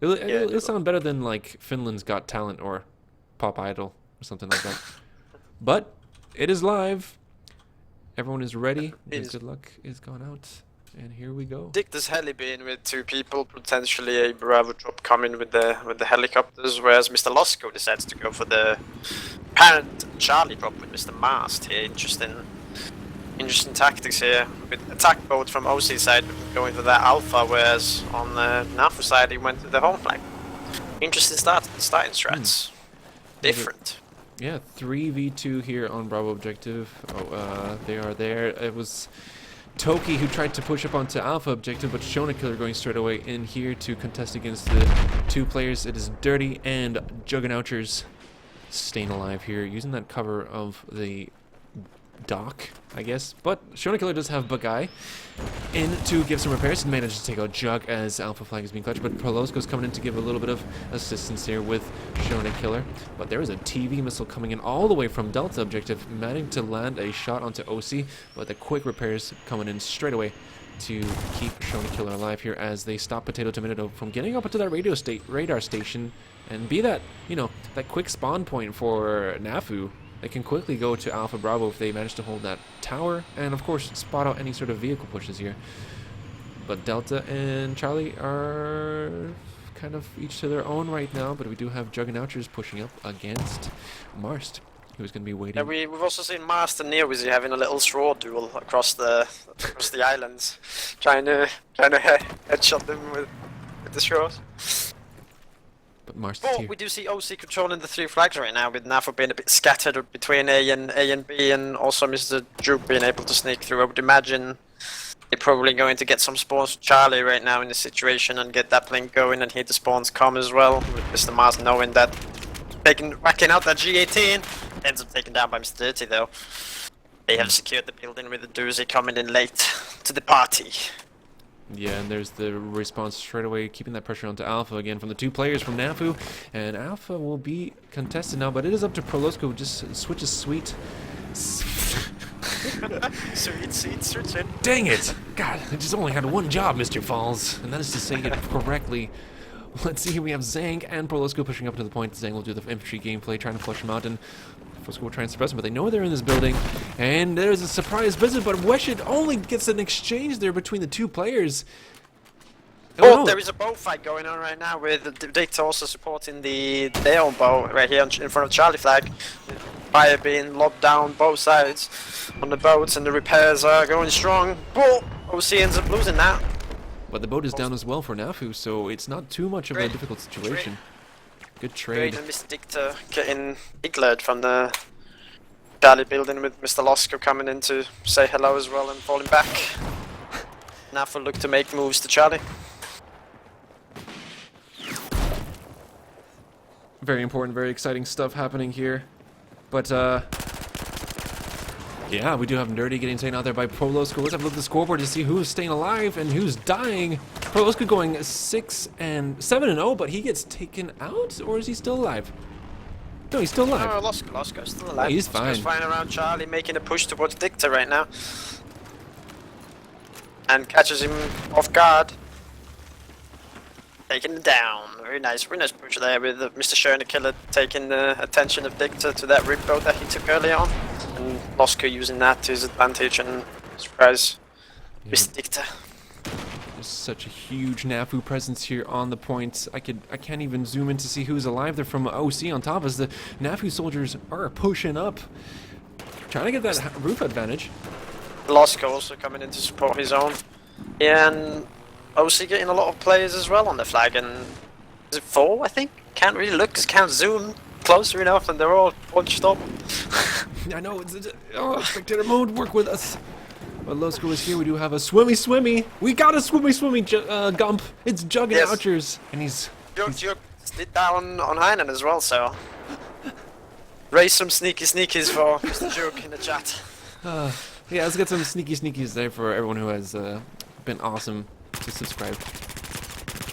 It'll sound better than like Finland's Got Talent or Pop Idol or something like that. But it is live. Everyone is ready. Their good luck is gone out. And here we go. Dicta's heli being with 2 people, potentially a Bravo drop coming with the helicopters, whereas Mr. Losco decides to go for the parent Charlie drop with Mr. Mast here. Interesting tactics here. With attack boat from OC side going for that Alpha, whereas on the NaFu side he went to the home flank. Interesting starting strats. Different. Yeah, 3v2 here on Bravo objective. Oh, they are there. It was Toki who tried to push up onto Alpha objective, but Shoutcasters going straight away in here to contest against the 2 players. It is Dirty and Juggernauchers staying alive here, using that cover of the dock, I guess. But Shoutcasters does have Bugai in to give some repairs and managed to take out Jug as Alpha flag is being clutched. But Prolosko's coming in to give a little bit of assistance here with Shoutcasters. But there is a TV missile coming in all the way from Delta objective, managing to land a shot onto OC. But the quick repairs coming in straight away to keep Shoutcasters alive here as they stop Potato Tomato from getting up into that radar station and be that, you know, that quick spawn point for NaFu. They can quickly go to Alpha Bravo if they manage to hold that tower, and of course spot out any sort of vehicle pushes here. But Delta and Charlie are kind of each to their own right now, but we do have Juggernauchers pushing up against Marst, who's going to be waiting. Yeah, we've also seen Marst and Neo having a little straw duel across the islands, trying to headshot them with the straws. But Marst But is here. we do see OC controlling the 3 flags right now, with NaFu being a bit scattered between A and B, and also Mr. Juke being able to sneak through. I would imagine they're probably going to get some spawns for Charlie right now in this situation and get that plane going and hear the spawns come as well, with Mr. Mars knowing that whacking out that G18 ends up taken down by Mr. Dirty though. They have secured the building with the doozy coming in late to the party. Yeah, and there's the response straight away, keeping that pressure onto Alpha again from the 2 players from NaFu. And Alpha will be contested now, but it is up to Prolosko, who just switches sweet. Sweet. Dang it! God, I just only had one job, Mr. Falls, and that is to say it correctly. Let's see here, we have Zang and Prolosko pushing up to the point. Zang will do the infantry gameplay, trying to flush him out, and Prolosko will try and suppress him, but they know they're in this building. And there's a surprise visit, but Weshit only gets an exchange there between the 2 players. Oh, there is a bow fight going on right now with Dicta also supporting their own bow right here in front of Charlie flag. Fire being lobbed down both sides on the boats, and the repairs are going strong. But OC ends up losing that. But the boat is down as well for NaFu, so it's not too much of a difficult situation. Good trade. Great, and Mr. Dicta getting iglared from the Charlie building, with Mr. Losco coming in to say hello as well and falling back. NaFu look to make moves to Charlie. Very important, very exciting stuff happening here. But, yeah, we do have Nerdy getting taken out there by Prolosko. Let's have a look at the scoreboard to see who's staying alive and who's dying. Prolosko going 7-0, but he gets taken out, or is he still alive? No, he's still alive. No, Losco's still alive. Yeah, he's fine. He's flying around Charlie, making a push towards Dicta right now. And catches him off guard. Taking him down. Very nice push there with Mr. Shoutcasters taking the attention of Dicta to that rip boat that he took early on. And Losco using that to his advantage and surprise Mr. Dicta. There's such a huge NaFu presence here on the points. I can't even zoom in to see who's alive. They're from OC on top as the NaFu soldiers are pushing up. Trying to get that roof advantage. Losco also coming in to support his own. Yeah, and OC getting a lot of players as well on the flag, and is it 4, I think? Can't really look because can't zoom closer enough, and they're all bunched up. I know, spectator mode, work with us. But Losco is here, we do have a swimmy. We got a swimmy Gump. It's Juggernauchers, and he's... Jug slid down on Heinen as well, so... Raise some sneakies for Mr. Jug in the chat. Yeah, let's get some sneakies there for everyone who has been awesome to subscribe.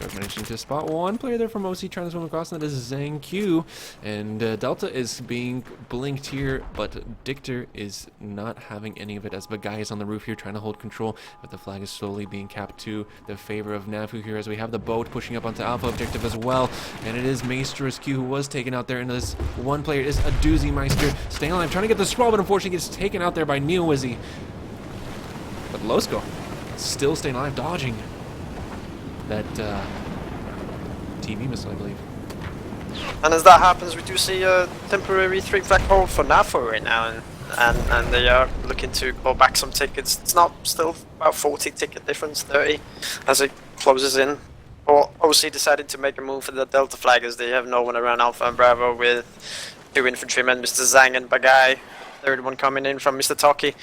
But managing to spot one player there from OC trying to swim across, and that is Zhang Q. And Delta is being blinked here, but Dictor is not having any of it as Bagai is on the roof here trying to hold control, but the flag is slowly being capped to the favor of NaFu here as we have the boat pushing up onto Alpha Objective as well. And it is Maestrus Q who was taken out there, and this one player is a Doozy Meister staying alive, trying to get the scroll, but unfortunately gets taken out there by NeoWizzy. But Losco still staying alive, dodging that TV missile, I believe. And as that happens, we do see a temporary 3 flag hold for NaFu right now, and they are looking to claw back some tickets. It's not still about 40 ticket difference, 30 as it closes in. Or OC decided to make a move for the Delta flag as they have no one around Alpha and Bravo with 2 infantrymen, Mr. Zhang and Bagai. Third one coming in from Mr. Toki.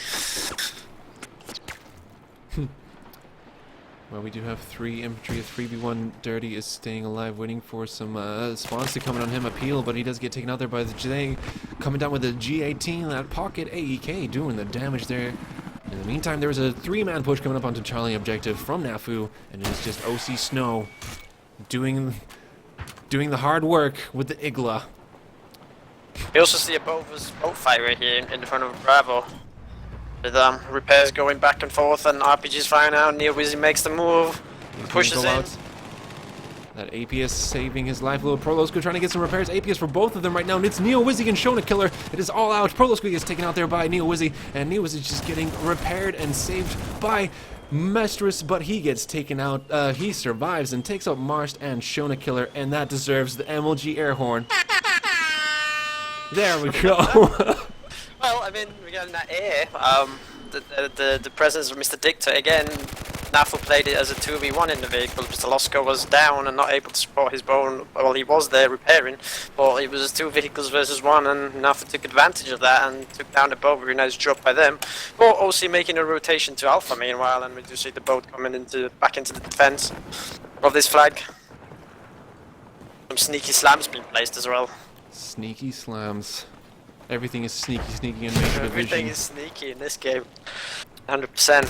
Well, we do have 3 infantry. A 3v1 Dirty is staying alive, waiting for some spawns to come in on him. Appeal, but he does get taken out there by the J. Coming down with the G18, that pocket AEK doing the damage there. In the meantime, there was a 3-man push coming up onto Charlie Objective from NaFu, and it is just OC Snow doing the hard work with the Igla. We also see a boat fight right here in front of Bravo. With repairs going back and forth and RPGs firing out. NeoWizzy makes the move, pushes in. That APS saving his life. Little Prolosco trying to get some repairs. APS for both of them right now. And it's NeoWizzy and Shona Killer. It is all out. Prolosco gets taken out there by NeoWizzy. And NeoWizzy just getting repaired and saved by Maestrus. But he gets taken out. He survives and takes out Marst and Shona Killer. And that deserves the MLG air horn. There we go. Well, I mean, regarding that air, the presence of Mr. Dictor, again, NaFu played it as a 2v1 in the vehicle. Mr. Losco was down and not able to support his bone. Well, he was there repairing, but it was 2 vehicles versus 1, and NaFu took advantage of that and took down the boat. Very nice drop by them. But OC making a rotation to Alpha meanwhile, and we do see the boat coming back into the defense of this flag. Some sneaky slams being placed as well. Sneaky slams. Everything is sneaky in Major Division. Everything is sneaky in this game. 100%.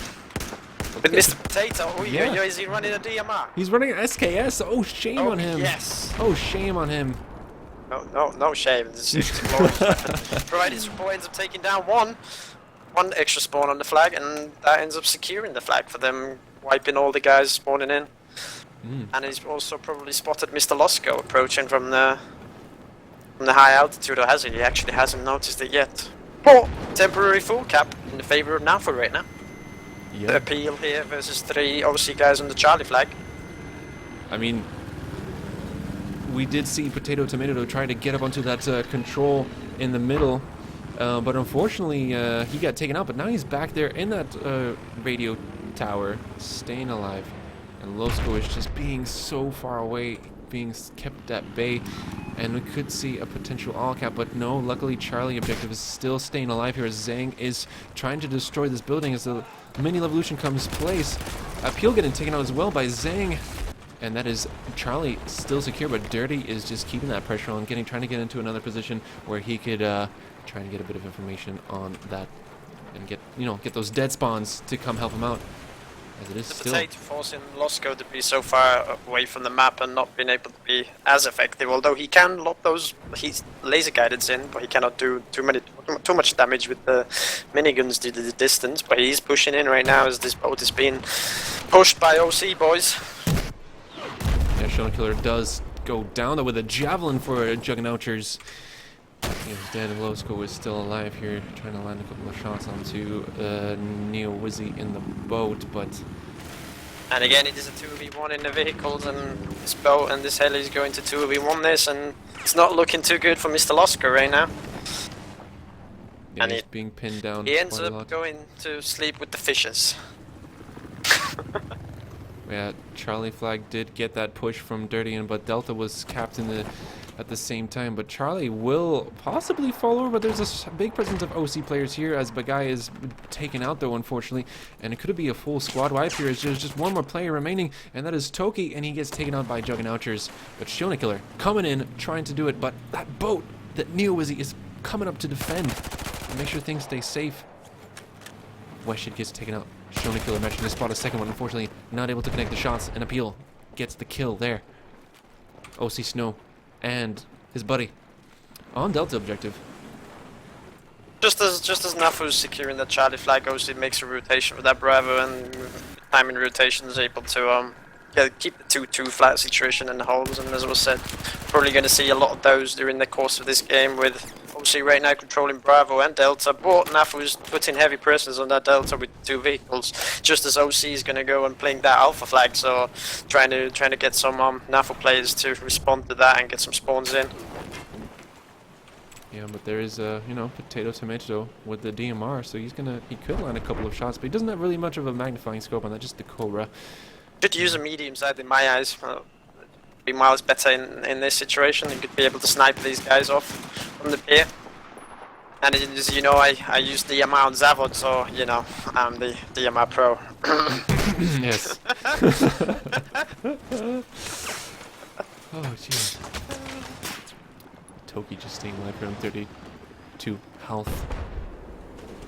With Mr. Potato, is he running a DMR? He's running an SKS. Oh, shame on him. Yes. Oh, shame on him. No shame. This is provided his support ends up taking down one extra spawn on the flag, and that ends up securing the flag for them, wiping all the guys spawning in. And he's also probably spotted Mr. Losco approaching from the high altitude, or has he? He actually hasn't noticed it yet. But temporary full cap in the favor of NaFu right now. Yeah. The appeal here versus 3 OC guys on the Charlie flag. I mean, we did see Potato Tomato try to get up onto that control in the middle, but unfortunately he got taken out. But now he's back there in that radio tower, staying alive. And Losco is just being so far away, being kept at bay, and we could see a potential all cap, but no, luckily Charlie Objective is still staying alive here as Zhang is trying to destroy this building as the mini revolution comes place. Appeal getting taken out as well by Zhang, and that is Charlie still secure, but Dirty is just keeping that pressure on, trying to get into another position where he could try to get a bit of information on that and get those dead spawns to come help him out. As it is the still Potato forcing Losco to be so far away from the map and not being able to be as effective, although he can lock those laser guideds in, but he cannot do too much damage with the miniguns due to the distance. But he's pushing in right now as this boat is being pushed by OC boys. Yeah, Shona Killer does go down though with a javelin for Juggernauchers. He is dead, and Losco is still alive here, trying to land a couple of shots onto NeoWizzy in the boat, but... And again, it is a 2v1 in the vehicles, and this boat and this heli is going to 2v1 this, and it's not looking too good for Mr. Losco right now. Yeah, and he's being pinned down. He ends up going to sleep with the fishes. Yeah, Charlie flag did get that push from Dirty, but Delta was capped at the same time. But Charlie will possibly fall over, but there's a big presence of OC players here as Bagai is taken out though, unfortunately. And it could be a full squad wipe here. There's just one more player remaining, and that is Toki, and he gets taken out by Juggernauchers. But Shona Killer coming in, trying to do it, but that boat that NeoWizzy is coming up to defend and make sure things stay safe. Westshid gets taken out. Shona Killer managing to spot a second one, unfortunately not able to connect the shots, and Appeal gets the kill there. OC Snow and his buddy on Delta objective. Just as NaFu's securing the Charlie flag, OC makes a rotation with that Bravo, and timing rotation is able to keep the 2-2 flat situation in the holes. And as was said, probably going to see a lot of those during the course of this game, with OC right now controlling Bravo and Delta, but NaFu's putting heavy pressures on that Delta with 2 vehicles, just as OC is going to go and playing that Alpha flag, so trying to get some NaFu players to respond to that and get some spawns in. Yeah, but there is you know, Potato Tomato with the DMR, so he could land a couple of shots, but he doesn't have really much of a magnifying scope on that, just the Cobra. Should use a medium sight in my eyes. Be miles better in this situation. You could be able to snipe these guys off from the pier. And as you know, I use DMR on Zavod, so you know I'm the DMR pro. Yes. Oh jeez. Toki just staying alive around 32 health.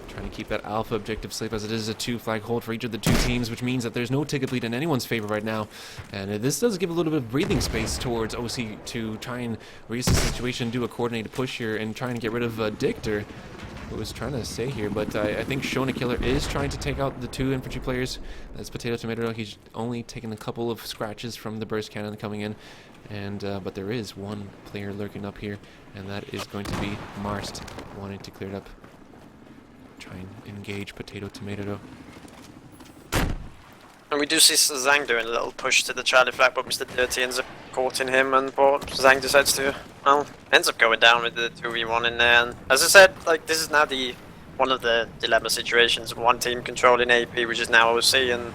Trying to keep that Alpha objective safe, as it is a 2 flag hold for each of the 2 teams, which means that there's no ticket lead in anyone's favor right now. And this does give a little bit of breathing space towards OC to try and reassess the situation, do a coordinated push here, and try and get rid of Dictor, who was trying to stay here. But I think Shona Killer is trying to take out the 2 infantry players. That's Potato Tomato. He's only taken a couple of scratches from the burst cannon coming in. And but there is one player lurking up here, and that is going to be Marst, wanting to clear it up. Try and engage Potato Tomato. And we do see Zhang doing a little push to the Charlie flag, but Mr. Dirty ends up courting him, and Zhang decides to, well, ends up going down with the 2v1 in there. And as I said, like, this is now one of the dilemma situations. One team controlling AP, which is now OC, and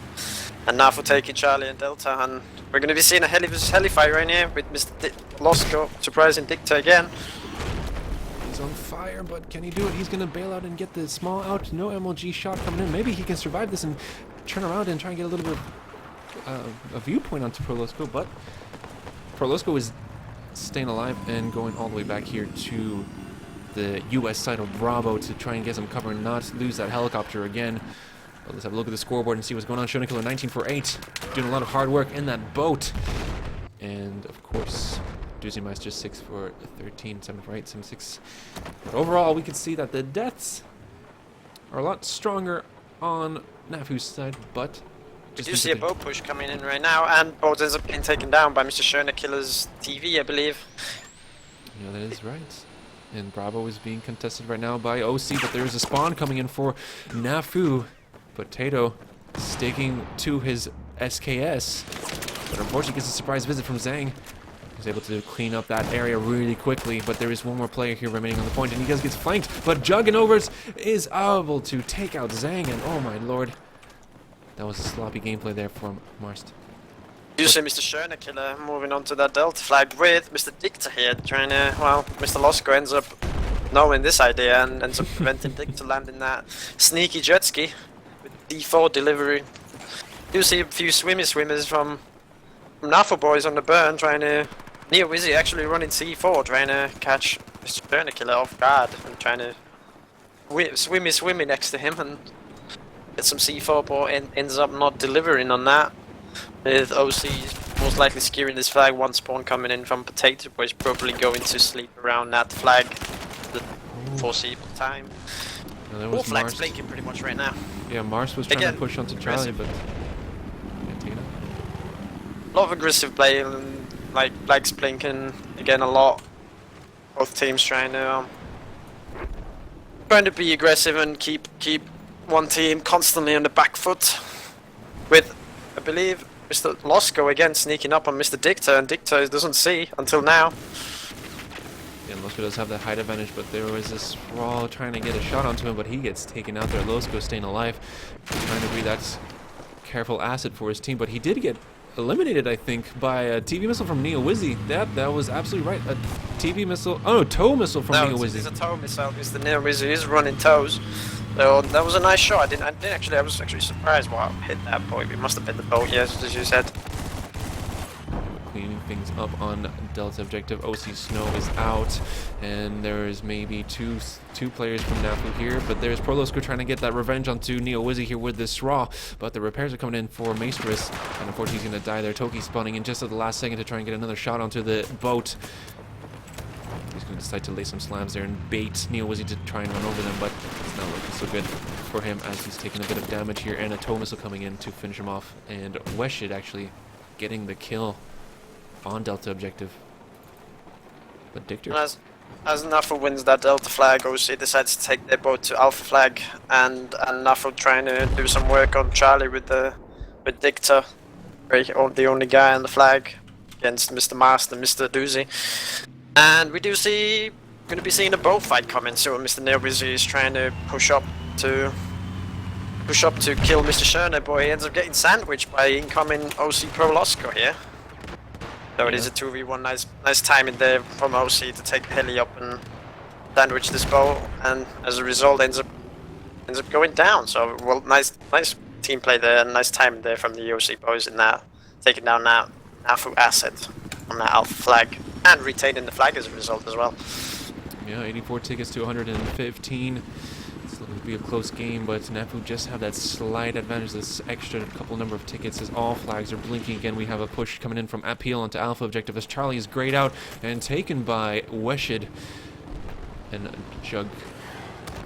NaFu taking Charlie and Delta, and we're going to be seeing a heli versus heli fight right here with Mr. Losco surprising Dicta again. He's on fire, but can he do it? He's going to bail out and get the small out. No MLG shot coming in. Maybe he can survive this and turn around and try and get a little bit of a viewpoint onto Prolosco, but Prolosco is staying alive and going all the way back here to the US side of Bravo to try and get some cover and not lose that helicopter again. But let's have a look at the scoreboard and see what's going on. Shonikiller 19 for 8, doing a lot of hard work in that boat. And of course, Duzimeister 6 for 13, 7 for 8, 7 6. But overall, we can see that the deaths are a lot stronger on NaFu's side, but we do see a boat push coming in right now, and boat ends up getting taken down by Mr. Shonikiller's TV, I believe. Yeah, that is right. And Bravo is being contested right now by OC, but there is a spawn coming in for NaFu. Potato sticking to his SKS, but unfortunately gets a surprise visit from Zhang. He's able to clean up that area really quickly, but there is one more player here remaining on the point, and he gets flanked, but Juggernovers is able to take out Zhang, and oh my lord, that was a sloppy gameplay there from Marst. You see Mr. Shonikiller moving on to that Delta flag with Mr. Dicta here, trying to, well, Mr. Losco ends up knowing this idea and ends up preventing Dicta landing that sneaky jet ski with D4 delivery. You see a few swimmers from NaFu boys on the burn trying to, Neo Wizzy actually running C4 trying to catch Mr. Shonikiller off guard and trying to swimmy next to him and get some C4, but ends up not delivering on that. With OC most likely securing this flag, one spawn coming in from Potato, but he's probably going to sleep around that flag the foreseeable time. No, All flags blinking pretty much right now. Yeah, Mars was trying to push onto Charlie, but can't take it. A lot of aggressive play, and like flags blinking again a lot. Both teams trying to be aggressive and keep one team constantly on the back foot. With, I believe, Mr. Losco again sneaking up on Mr. Dicta, and Dicta doesn't see until now. Yeah, Losco does have that height advantage, but there was this Raw trying to get a shot onto him, but he gets taken out there. Losco staying alive, trying to be that careful asset for his team, but he did get eliminated, I think, by a TV missile from Neo Wizzy. That was absolutely right. A TV missile, oh no, tow missile from Neo Wizzy. It's a tow missile because the Neo Wizzy is running tows. So that was a nice shot. I was actually surprised what hit that boat. It must have been the boat, yes, as you said. Cleaning things up on Delta objective. OC Snow is out, and there is maybe two players from NaFu here, but there's Prolosco trying to get that revenge onto Neo Wizzy here with this Raw, but the repairs are coming in for Maestrus, and unfortunately he's going to die there. Toki spawning in just at the last second to try and get another shot onto the boat. He's going to decide to lay some slams there and bait Neo Wizzy to try and run over them, but it's not looking so good for him as he's taking a bit of damage here, and a tow missile coming in to finish him off, and Weshid actually getting the kill on Delta objective. But Dictor, as NaFu wins that Delta flag, OC decides to take their boat to Alpha flag, and NaFu trying to do some work on Charlie with Dictor, the only guy on the flag, against Mr. Master, Mr. Doozy. And we do see, going to be seeing a boat fight coming soon. Mr. Neobizy is trying to push up to kill Mr. Schöne, but he ends up getting sandwiched by incoming OC Prolosco here. So it is a 2v1, nice timing there from OC to take the heli up and sandwich this boat, and as a result ends up going down. So well, nice team play there, and nice timing there from the OC boys in that, taking down that NaFu asset on that Alpha flag, and retaining the flag as a result as well. Yeah, 84 tickets to 115. It's looking to be a close game, but NaFu just have that slight advantage, this extra couple number of tickets as all flags are blinking again. We have a push coming in from Appeal onto Alpha objective as Charlie is grayed out and taken by Weshid and Jug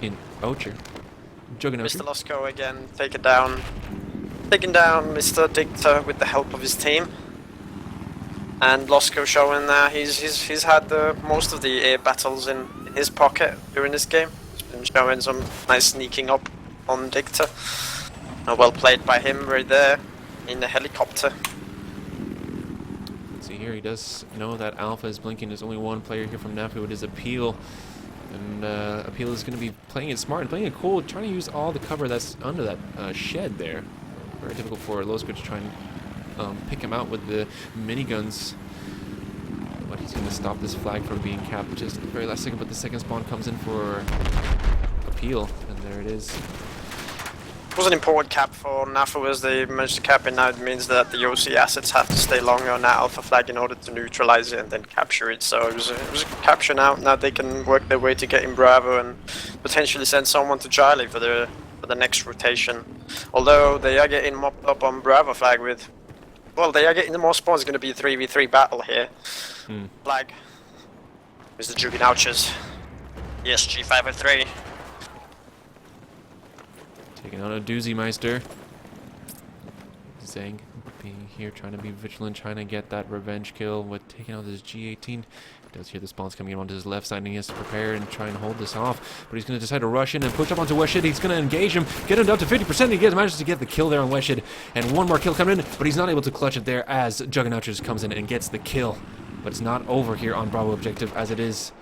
in Ocher. Jug and Ocher. Mr. Losco again taking down Mr. Dictor with the help of his team. And Losco showing that he's had most of the air battles in his pocket during this game. He's been showing some nice sneaking up on Dictor. Well played by him right there in the helicopter. See here, he does know that Alpha is blinking. There's only one player here from NaFu. It is Appeal. And Appeal is going to be playing it smart and playing it cool, trying to use all the cover that's under that shed there. Very difficult for Losco to try and pick him out with the miniguns, but he's going to stop this flag from being capped just at the very last second. But the second spawn comes in for Appeal, and there it is. It was an important cap for NaFu as they managed to cap it. Now it means that the OC assets have to stay longer on that Alpha flag in order to neutralize it and then capture it. So it was a capture now. Now they can work their way to get in Bravo and potentially send someone to Charlie for the next rotation. Although they are getting mopped up on Bravo flag with, well, they are getting the more spawns. It's going to be a 3v3 battle here. Flag is the Juginauchers. Yes, G503. Taking on a doozy Meister. Zhang being here, trying to be vigilant, trying to get that revenge kill with taking out this G18. He does hear the spawns coming in onto his left side, and he has to prepare and try and hold this off. But he's going to decide to rush in and push up onto Weshid. He's going to engage him, get him down to 50%. He manages to get the kill there on Weshid. And one more kill coming in, but he's not able to clutch it there as Juggernauchers comes in and gets the kill. But it's not over here on Bravo objective, as it is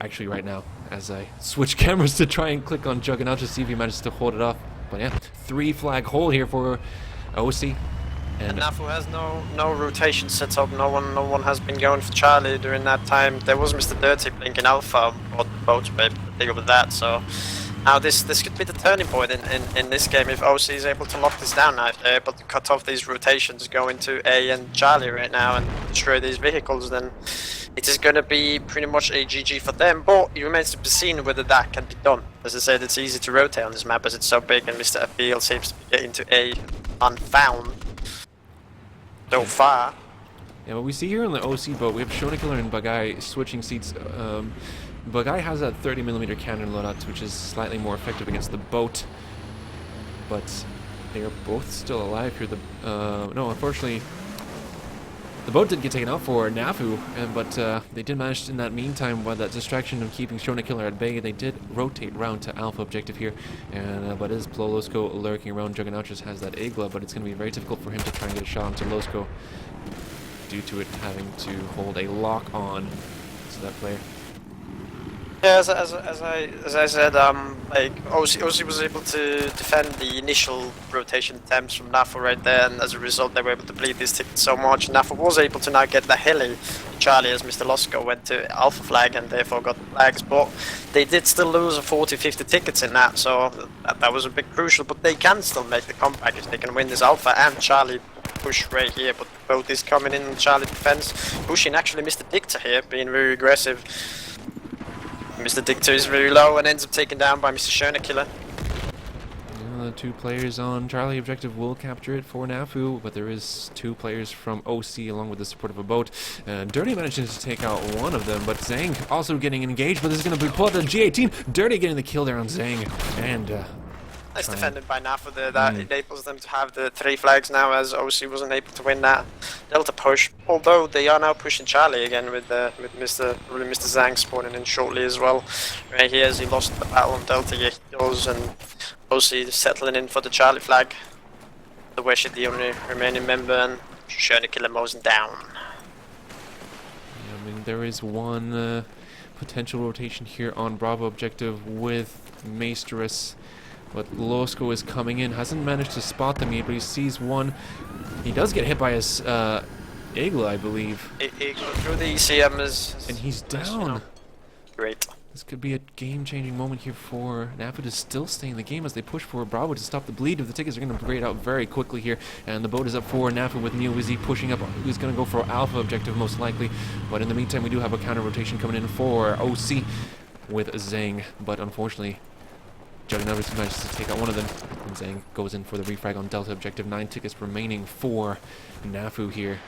actually right now, as I switch cameras to try and click on Juggernaut to see if he manages to hold it off. But yeah, 3 flag hole here for OC. And NaFu has no rotation set up. No one has been going for Charlie during that time. There was Mr. Dirty blinking Alpha on the boat, but big over that. So now this could be the turning point in this game if OC is able to lock this down. Now if they're able to cut off these rotations, go into A and Charlie right now and destroy these vehicles, then it is going to be pretty much a GG for them. But it remains to be seen whether that can be done. As I said, it's easy to rotate on this map as it's so big, and Mr. Appeal seems to be getting to A unfound so far. Yeah, what we see here on the OC boat, we have Shonikiller and Bagai switching seats. Bagai has that 30mm cannon loadout, which is slightly more effective against the boat, but they are both still alive here. No, unfortunately, the boat did get taken out for NaFu, but they did manage in that meantime, with that distraction of keeping Shonikiller at bay, they did rotate round to Alpha objective here, and but is Plolosco lurking around. Juggernauchers has that Igla, but it's going to be very difficult for him to try and get a shot onto Losco due to it having to hold a lock on to that player. Yeah, as I said, like OC was able to defend the initial rotation attempts from NaFu right there, and as a result they were able to bleed these tickets so much. NaFu was able to now get the heli Charlie as Mr. Losco went to Alpha flag and therefore got the flags, but they did still lose 40-50 tickets in that, so that was a bit crucial. But they can still make the comeback if they can win this Alpha, and Charlie push right here, but the boat is coming in Charlie defense. Pushing actually Mr. Dictor here, being very aggressive. Mr. Dictor is very low and ends up taken down by Mr. Shoutcasters. The 2 players on Charlie objective will capture it for NaFu, but there is 2 players from OC along with the support of a boat. Dirty manages to take out one of them, but Zhang also getting engaged, but this is going to be pulled to G18. Dirty getting the kill there on Zhang, and nice defended by NaFu there. That enables them to have the 3 flags now, as OC wasn't able to win that Delta push. Although they are now pushing Charlie again with Mr. Zhang spawning in shortly as well. Right here, as he lost the battle on Delta, he goes, and OC settling in for the Charlie flag. The Wesh is the only remaining member, and Shoutcasters mows him down. I mean, there is one potential rotation here on Bravo objective with Maesterus. But Losko is coming in, hasn't managed to spot them yet, but he sees one. He does get hit by his Eagle, I believe. Eagle through the ECM and he's down. Great. This could be a game-changing moment here for NaFu to still stay in the game as they push for Bravo to stop the bleed. If the tickets are going to grade out very quickly here, and the boat is up for NaFu with Neo Wizzy pushing up, who's going to go for Alpha objective most likely. But in the meantime, we do have a counter-rotation coming in for OC with Zhang, but unfortunately, Juggernaut manages to take out one of them, and Zhang goes in for the refrag on Delta objective. 9 tickets remaining for NaFu here.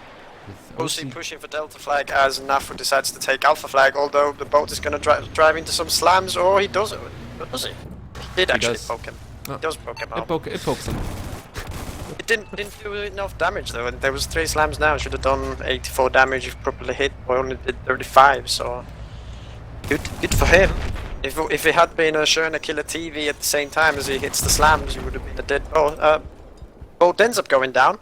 OC pushing for Delta flag as NaFu decides to take Alpha flag, although the boat is going to drive into some slams, or he does it. Does he? He did actually poke him. He does poke him out. It pokes him. It didn't do enough damage though, and there was 3 slams now. Should have done 84 damage if properly hit, but only did 35, so good for him. If it had been a Shoutcasters TV at the same time as he hits the slams, he would have been a dead boat. Boat ends up going down,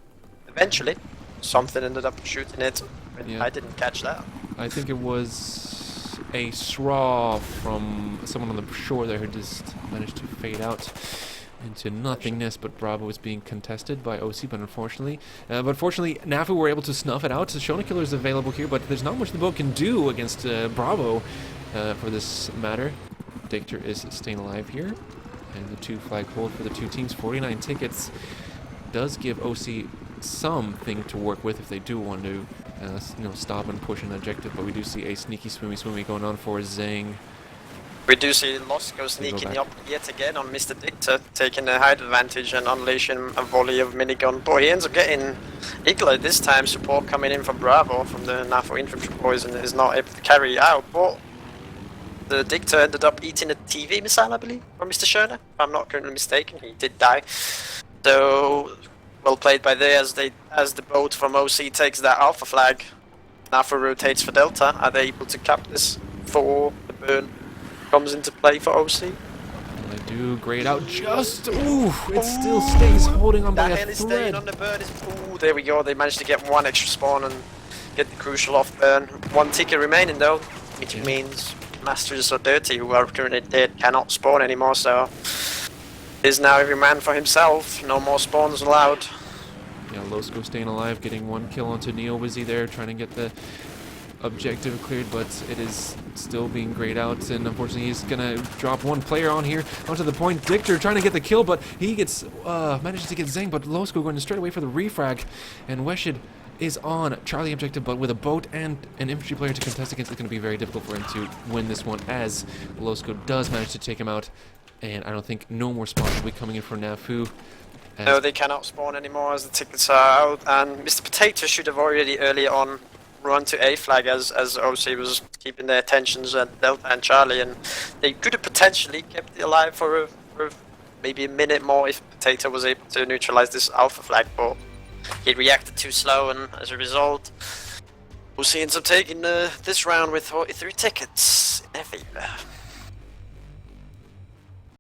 eventually. Something ended up shooting it. Yeah. I didn't catch that. I think it was a straw from someone on the shore there who just managed to fade out into nothingness, but Bravo is being contested by OC, but fortunately NaFu were able to snuff it out. So Shoutcasters is available here, but there's not much the boat can do against Bravo for this matter. Dictor is staying alive here, and the 2 flag hold for the 2 teams. 49 tickets does give OC something to work with if they do want to stop and push an objective, but we do see a sneaky swimmy going on for Zhang. We do see Losko sneaking up yet again on Mr. Dictor, taking a height advantage and unleashing a volley of minigun. Boy, he ends up getting Eagle this time. Support coming in from Bravo, from the NaFu infantry boys, and is not able to carry it out. But the Dictor ended up eating a TV missile, I believe, from Mr. Shoutcasters. If I'm not currently mistaken, he did die. So well played by there as the boat from OC takes that Alpha flag. NaFu rotates for Delta. Are they able to cap this before the burn comes into play for OC? They do grade out just. Ooh, it still stays holding on by a thread. Staying on the burn is. Ooh, there we go. They managed to get 1 extra spawn and get the crucial off burn. 1 ticket remaining though, which means Masters or Dirty, who are currently dead, cannot spawn anymore. So is now every man for himself. No more spawns allowed. Yeah, Losko staying alive, getting 1 kill onto Neo Wizzy there, trying to get the objective cleared, but it is still being grayed out, and unfortunately he's gonna drop 1 player on here onto the point. Dictor trying to get the kill, but he gets manages to get Zhang, but Losko going straight away for the refrag, and Weshid is on Charlie objective, but with a boat and an infantry player to contest against, it's going to be very difficult for him to win this one, as Losko does manage to take him out, and I don't think no more spawns will be coming in for NaFu. No, they cannot spawn anymore as the tickets are out, and Mr. Potato should have already earlier on run to A flag as OC was keeping their attentions at Delta and Charlie, and they could have potentially kept it alive for maybe a minute more if Potato was able to neutralize this Alpha flag, but he reacted too slow, and as a result, OC ends up taking this round with 43 tickets in their favor.